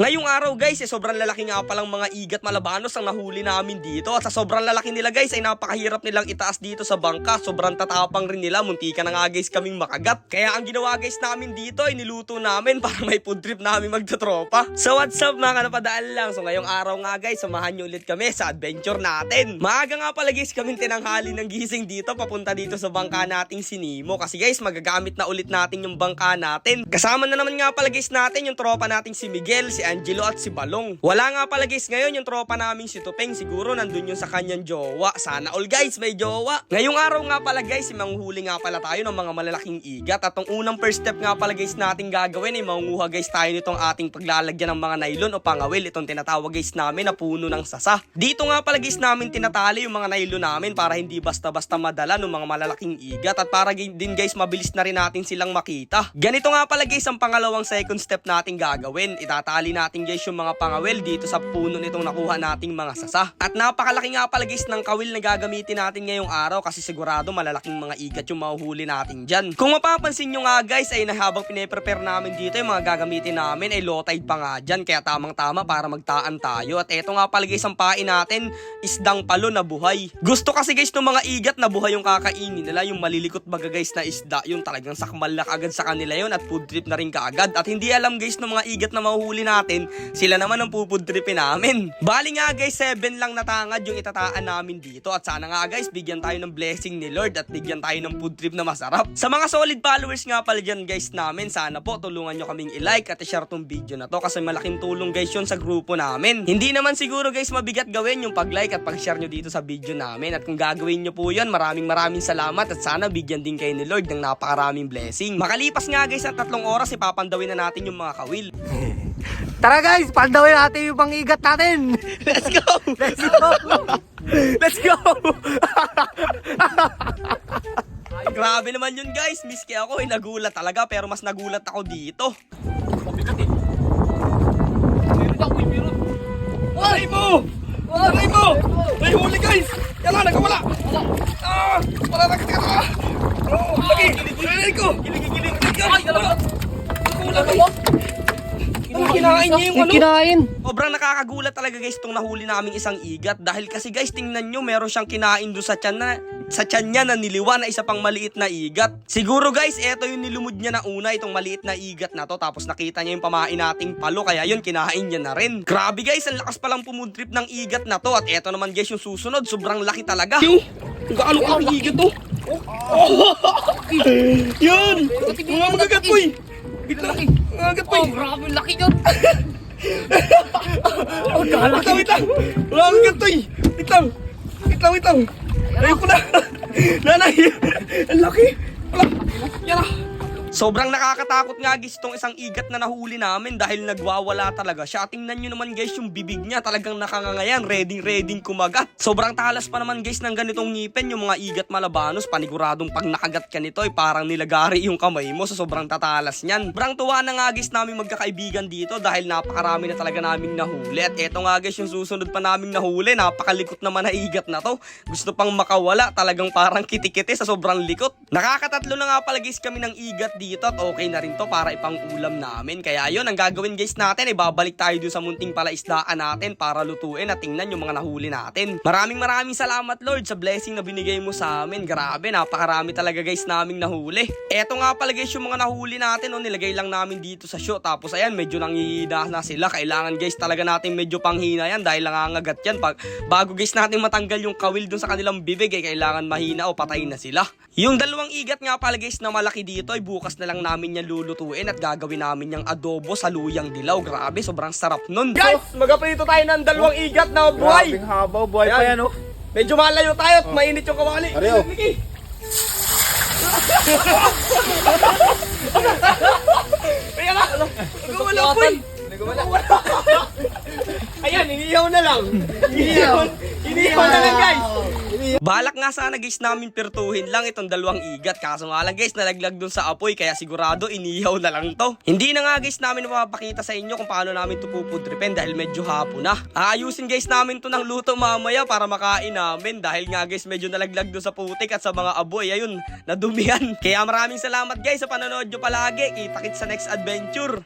Ngayong araw guys, sobrang lalaki nga palang mga igat malabanos ang nahuli namin dito. At sa sobrang lalaki nila guys, ay napakahirap nilang itaas dito sa bangka. Sobrang tatapang rin nila, muntika na nga guys kaming makagat. Kaya ang ginawa guys namin dito ay niluto namin para may food trip namin magtotropa. So what's up mga kanapadaan lang. So ngayong araw nga guys, samahan nyo ulit kami sa adventure natin. Maaga nga pala guys kaming tinanghali ng gising dito papunta dito sa bangka nating si Nemo. Kasi guys, magagamit na ulit natin yung bangka natin. Kasama na naman nga pala guys natin yung tropa nating si Miguel, si Angelo at si Balong. Wala nga pala guys ngayon yung tropa namin si Tupeng, siguro nandun yun sa kanyang jowa. Sana all guys may jowa. Ngayong araw nga pala guys, manghuli nga pala tayo ng mga malalaking igat. At ang unang first step nga pala guys natin gagawin ay mangunguha guys tayo nitong ating paglalagyan ng mga nylon o pangawil. Itong tinatawag guys namin na puno ng sasa. Dito nga pala guys namin tinatali yung mga nylon namin para hindi basta-basta madala ng mga malalaking igat. At para din guys mabilis na rin natin silang makita. Ganito nga pala guys ang pangalawang second step natin gagawin. Itatali natin guys yung mga pangawil dito sa puno nitong nakuha nating mga sasa. At napakalaki nga pala guys ng kawil na gagamitin natin ngayong araw kasi sigurado malalaking mga igat yung mahuhuli natin dyan. Kung mapapansin nyo nga guys ay habang pinaprepare namin dito yung mga gagamitin namin ay low tide pa nga dyan kaya tamang tama para magtaan tayo. At eto nga pala guys ang pain natin, isdang palo na buhay. Gusto kasi guys ng mga igat na buhay yung kakainin nila, yung malilikot baga guys na isda, yung talagang sakmal na kaagad sa kanila yun at food trip na rin kaagad. At hindi alam guys ng mga igat na mahuhuli natin, sila naman ang food tripin namin. Bali nga guys 7 lang natangad yung itataan namin dito at sana nga guys bigyan tayo ng blessing ni Lord at bigyan tayo ng food trip na masarap. Sa mga solid followers nga pala dyan guys namin, sana po tulungan nyo kaming i-like at i-share tong video na to kasi malaking tulong guys yun sa grupo namin. Hindi naman siguro guys mabigat gawin yung pag-like at pag-share nyo dito sa video namin at kung gagawin nyo po yun, maraming salamat at sana bigyan din kayo ni Lord ng napakaraming blessing. Makalipas nga guys ang 3 oras, ipapandawin na natin yung mga kawil. Tara guys, pandawin natin yung pangigat natin. Let's go! Let's go! Let's go! Grabe naman yun guys, miski ako nagulat talaga pero mas nagulat ako dito. Mabigat eh. Meron ako, meron. Aray mo! Aray mo! May huli guys! Yan nga, nagkawala! Ah! Wala na kasi ka! Oh, lagi! Gilig ko! Gilig! Ay, dalawa. Nagulat ako! Kinain niya yung ano? Kinain. Sobrang nakakagulat talaga guys itong nahuli naming isang igat dahil kasi guys tingnan nyo meron siyang kinain doon sa tiyan niya na niliwa na isa pang maliit na igat. Siguro guys eto yung nilumod niya na una itong maliit na igat na to tapos nakita niya yung pamain nating palo kaya yun kinain niya na rin. Grabe guys ang lakas palang pumudrip ng igat na to at eto naman guys yung susunod sobrang laki talaga. Yung gaano ka igat to? Yun! Mga magagat po eh! Laki. Magagat po Oh, eh! grabe, laki yun. Wait lang! Wala akong gantoy! Wait lang! Ayun ko na! Nanay! Ang laki! Wala! Yan na! Sobrang nakakatakot nga guys itong isang igat na nahuli namin dahil nagwawala talaga siya. Tingnan nyo naman guys yung bibig niya talagang nakangangayan, ready kumagat. Sobrang talas pa naman guys ng ganitong ngipin yung mga igat malabanos. Paniguradong pag nakagat ka nito ay parang nilagari yung kamay mo sa sobrang tatalas niyan. Sobrang tuwa na nga guys namin magkakaibigan dito dahil napakarami na talaga naming nahuli. At eto nga guys yung susunod pa naming nahuli, napakalikot naman na igat na to. Gusto pang makawala, talagang parang kitikiti sa sobrang likot. Nakakatatlo na nga pala guys kami ng igat dito at okay na rin to para ipang ulam namin. Kaya yun, ang gagawin guys natin ay babalik tayo dun sa munting palaisdaan natin para lutuin at tingnan yung mga nahuli natin. Maraming salamat Lord sa blessing na binigay mo sa amin. Grabe, napakarami talaga guys naming nahuli. Eto nga pala guys yung mga nahuli natin, nilagay lang namin dito sa show. Tapos ayan, medyo nangihina na sila. Kailangan guys talaga natin medyo panghina yan dahil nangangagat yan. Bago guys natin matanggal yung kawil dun sa kanilang bibig ay kailangan mahina o patay na sila. Yung dalawang igat nga pala guys na malaki dito ay bukas na lang namin yan lulutuin at gagawin namin yung adobo sa luyang dilaw. Grabe, sobrang sarap nun. Guys, magaprito tayo ng dalawang igat na buhay. Grabing habaw, buhay pa yan oh. Medyo malayo tayo at mainit yung kawali. Ariyo. Ayan na. Nagawala po eh. Ayan, inihaw na lang. Inihaw na lang guys. Balak nga sana guys namin pirtuhin lang itong dalawang igat. Kaso nga lang guys nalaglag dun sa apoy kaya sigurado inihaw na lang to. Hindi na nga guys namin mapapakita sa inyo kung paano namin ito pupudripin dahil medyo hapon na. Aayusin guys namin to ng luto mamaya para makain namin dahil nga guys medyo nalaglag dun sa putik at sa mga aboy. Ayun, nadumihan. Kaya maraming salamat guys sa panonood nyo palagi. Kita-kits sa next adventure.